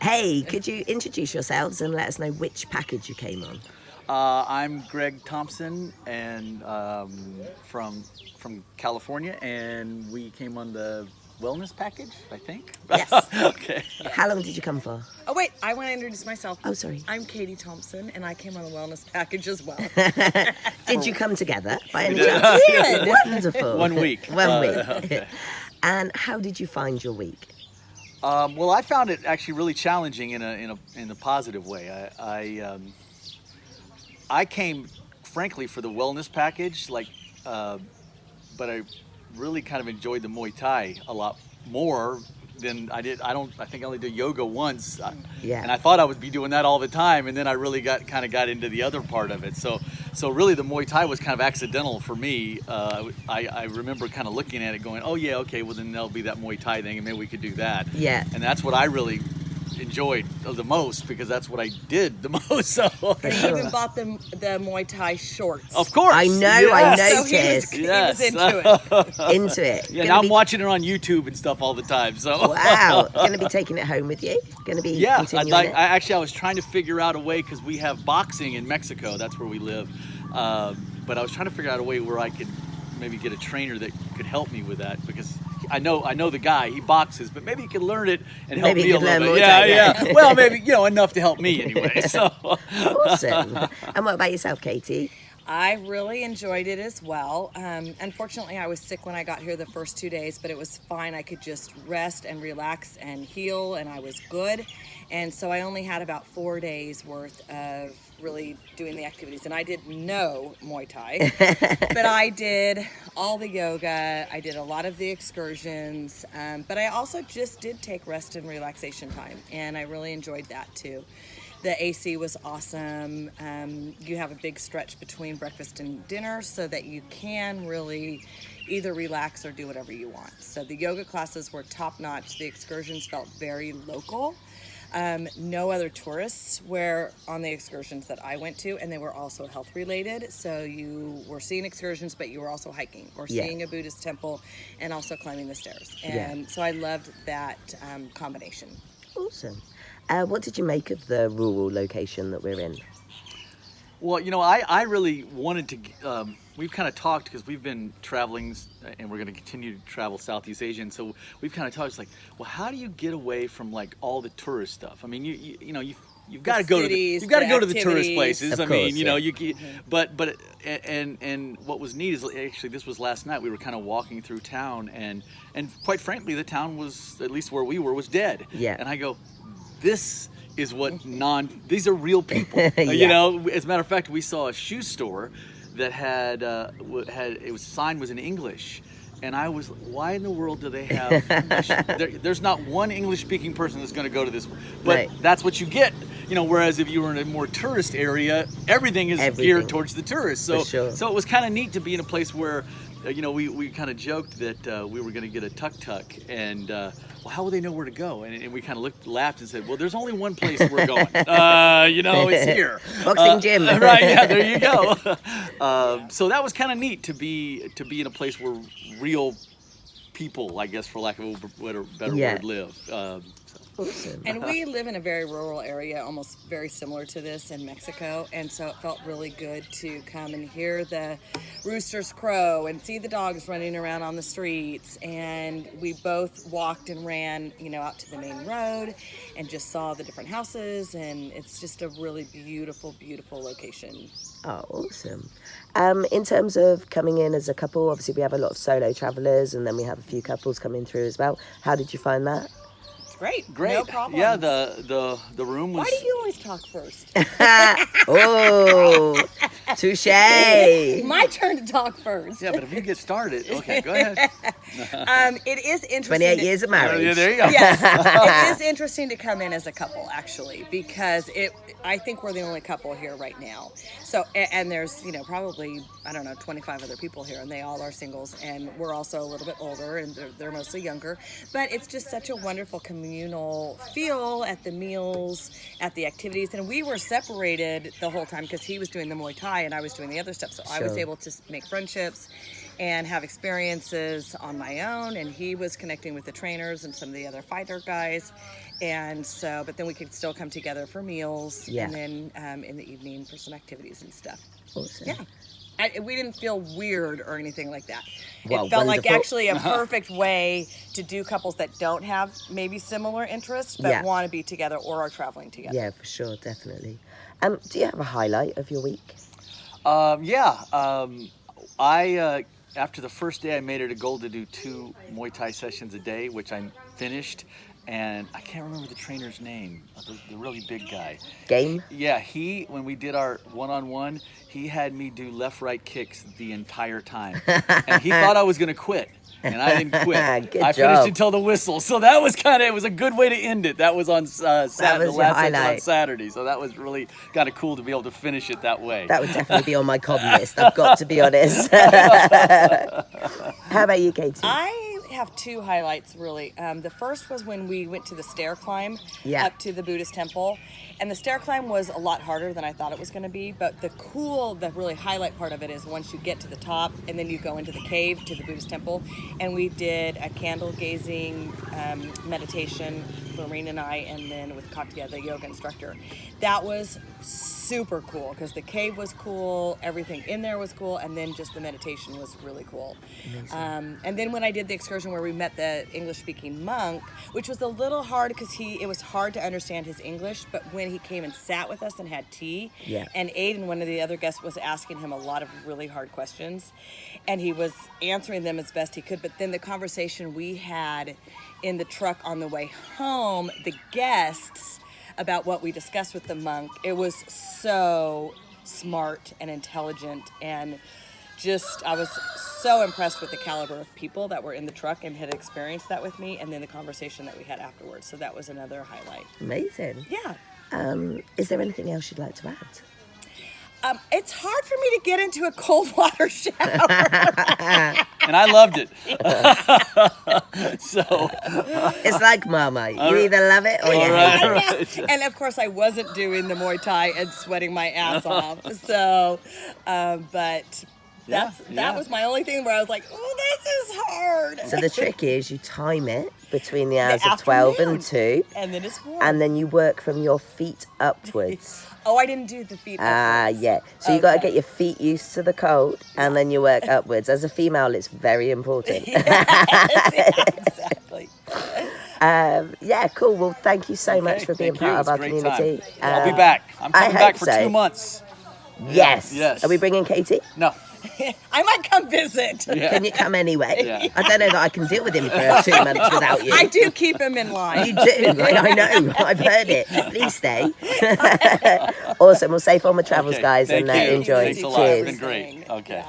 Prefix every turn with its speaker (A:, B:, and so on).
A: Hey, could you introduce yourselves and let us know which package you came on?
B: I'm Greg Thompson, and from California, and we came on the wellness package, I think.
A: Yes.
B: Okay.
A: How long did you come for?
C: Oh wait, I want to introduce myself.
A: Oh, sorry.
C: I'm Katie Thompson, and I came on the wellness package as well.
A: Did you come together by any
B: did.
A: chance?
C: We did.
A: Wonderful.
B: 1 week.
A: One week.
B: Okay.
A: And how did you find your week?
B: Well, I found it actually really challenging in a positive way. I came, frankly, for the wellness package, but I really kind of enjoyed the Muay Thai a lot more than I did. I think I only did yoga once,
A: Yeah.
B: and I thought I would be doing that all the time, and then I really got into the other part of it. So really, the Muay Thai was kind of accidental for me. I remember kind of looking at it, going, "Oh yeah, okay, well then there'll be that Muay Thai thing, and maybe we could do that."
A: Yeah.
B: And that's what I really enjoyed the most, because that's what I did the most. So
C: And he even bought the Muay Thai shorts.
B: of course,
A: I know,
B: yes.
A: I
C: So he was
A: noticed.
C: into it.
A: Into it.
B: Yeah,
A: Gonna
B: now I'm
A: be-
B: watching it on YouTube and stuff all the time. So
A: Wow. Going to be taking it home with you? Going to be
B: yeah,
A: continuing it?
B: I was trying to figure out a way, because we have boxing in Mexico. That's where we live. But I was trying to figure out a way where I could maybe get a trainer that could help me with that, because I know the guy, he boxes, but maybe he could learn it and help
A: Maybe he
B: me a
A: could
B: little
A: learn
B: bit.
A: Muay Thai,
B: Yeah. Well, maybe enough to help me anyway. So
A: Awesome. And what about yourself, Katie?
C: I really enjoyed it as well. Unfortunately, I was sick when I got here the first 2 days, but it was fine. I could just rest and relax and heal, and I was good. And so I only had about 4 days worth of really doing the activities. And I did no Muay Thai, but I did all the yoga. I did a lot of the excursions, but I also just did take rest and relaxation time, and I really enjoyed that too. The AC was awesome. You have a big stretch between breakfast and dinner so that you can really either relax or do whatever you want. So the yoga classes were top notch. The excursions felt very local. No other tourists were on the excursions that I went to, and they were also health related. So you were seeing excursions, but you were also hiking or
A: Yeah.
C: seeing a Buddhist temple and also climbing the stairs.
A: Yeah.
C: And so I loved that combination.
A: Awesome. What did you make of the rural location that we're in?
B: well, I really wanted to. We've kind of talked, because we've been traveling, and we're going to continue to travel Southeast Asia, and so we've kind of talked. It's like, well, how do you get away from like all the tourist stuff? I mean, you've got to go to
C: cities,
B: you've got to
C: the
B: go to the tourist
C: activities.
B: places.
A: Of
B: I mean,
A: course,
B: you but and what was neat is, actually, this was last night. We were kind of walking through town, and quite frankly, the town was, at least where we were, was dead.
A: Yeah.
B: And I go, this is what these are real people.
A: Yeah.
B: As a matter of fact, we saw a shoe store that had sign was in English, and I was, why in the world do they have? There's not one English-speaking person that's going to go to this, but
A: Right.
B: that's what you get. Whereas if you were in a more tourist area, everything is geared towards the tourists. So
A: For sure.
B: so it was kind of neat to be in a place where, we kind of joked that we were going to get a tuk-tuk, and well, how will they know where to go? And we kind of laughed and said, well, there's only one place we're going. It's here.
A: Boxing gym.
B: Right, yeah, there you go. So that was kind of neat to be in a place where real people, I guess, for lack of a better
A: Yeah.
B: word, live.
A: Awesome.
C: And we live in a very rural area, almost very similar to this in Mexico. And so it felt really good to come and hear the roosters crow and see the dogs running around on the streets. And we both walked and ran, out to the main road and just saw the different houses. And it's just a really beautiful, beautiful location.
A: Oh, awesome. In terms of coming in as a couple, obviously we have a lot of solo travelers, and then we have a few couples coming through as well. How did you find that?
C: Great.
B: Great.
C: No problem.
B: Yeah, the room was.
C: Why do you always talk first?
A: Oh, touche.
C: My turn to talk first.
B: Yeah, but if you get started, okay, go ahead.
C: It is interesting.
A: 28 years of marriage.
B: Yeah, there you go.
C: Yes, it is interesting to come in as a couple, actually, because I think we're the only couple here right now. So, and there's, probably, 25 other people here, and they all are singles, and we're also a little bit older, and they're mostly younger. But it's just such a wonderful communal feel at the meals, at the activities, and we were separated the whole time because he was doing the Muay Thai and I was doing the other stuff. So I was
A: Sure.
C: able to make friendships and have experiences on my own. And he was connecting with the trainers and some of the other fighter guys. And so, but then we could still come together for meals,
A: Yeah.
C: and then in the evening for some activities and stuff.
A: Awesome.
C: Yeah. We didn't feel weird or anything like that.
A: Well,
C: It felt like
A: wonderful.
C: actually a perfect way to do couples that don't have maybe similar interests, but
A: Yeah.
C: want to be together or are traveling together.
A: Yeah, for sure, definitely. Do you have a highlight of your week?
B: I after the first day, I made it a goal to do 2 Muay Thai sessions a day, which I finished. And I can't remember the trainer's name, the really big guy.
A: Game?
B: Yeah, when we did our one-on-one, he had me do left-right kicks the entire time. And he thought I was going to quit. And I didn't quit.
A: Good
B: I
A: job.
B: finished until the whistle. So that was it was a good way to end it. That was on
A: your
B: the last session on
A: highlight.
B: Saturday. So that was really kind of cool to be able to finish it that way.
A: That would definitely be on my cob list, I've got to be honest. How about you, Katie?
C: I have 2 highlights really. The first was when we went to the stair climb
A: Yeah.
C: up to the Buddhist temple, and the stair climb was a lot harder than I thought it was going to be. But the really highlight part of it is once you get to the top, and then you go into the cave to the Buddhist temple, and we did a candle gazing meditation, Lorene and I, and then with Katya, the yoga instructor. That was super cool because the cave was cool, everything in there was cool, and then just the meditation was really cool. And then when I did the excursion where we met the English-speaking monk, which was a little hard because it was hard to understand his English, but when he came and sat with us and had tea,
A: Yeah.
C: and Aiden, one of the other guests, was asking him a lot of really hard questions, and he was answering them as best he could, but then the conversation we had in the truck on the way home, the guests, about what we discussed with the monk, it was so smart and intelligent, and just I was so impressed with the caliber of people that were in the truck and had experienced that with me, and then the conversation that we had afterwards. So that was another highlight.
A: Amazing.
C: Yeah.
A: Is there anything else you'd like to add?
C: It's hard for me to get into a cold water shower.
B: And I loved it. So,
A: It's like Marmite. You either love it or you hate it.
B: right.
C: And of course, I wasn't doing the Muay Thai and sweating my ass off. So, but that was my only thing where I was like, oh, this is hard.
A: So the trick is you time it between the hours
C: The
A: of 12
C: afternoon.
A: and 2,
C: And then it's warm.
A: and then you work from your feet upwards.
C: Oh, I didn't do the feet. upwards.
A: Yeah. So you got to
C: Okay.
A: get your feet used to the cold, and then you work upwards. As a female, it's very important.
C: Exactly.
A: Yeah, cool. Well, thank you so much
B: Okay,
A: for being
B: thank you.
A: part
B: It's
A: of our
B: a great
A: community.
B: time. I'll be back. I'm coming back
A: hope
B: for
A: so.
B: 2 months.
A: Yes.
B: Yes.
A: Are we bringing Katie?
B: No.
C: I might come visit.
B: Yeah.
A: Can you come anyway?
B: Yeah.
A: I don't know that I can deal with him for 2 months without you.
C: I do keep him in line.
A: You do. I know. I've heard it. Please stay. Awesome. Well, safe on the travels,
B: Okay,
A: guys,
B: thank
A: and
B: you.
A: enjoy.
B: Thanks a lot.
A: Cheers.
B: It's been great. Okay.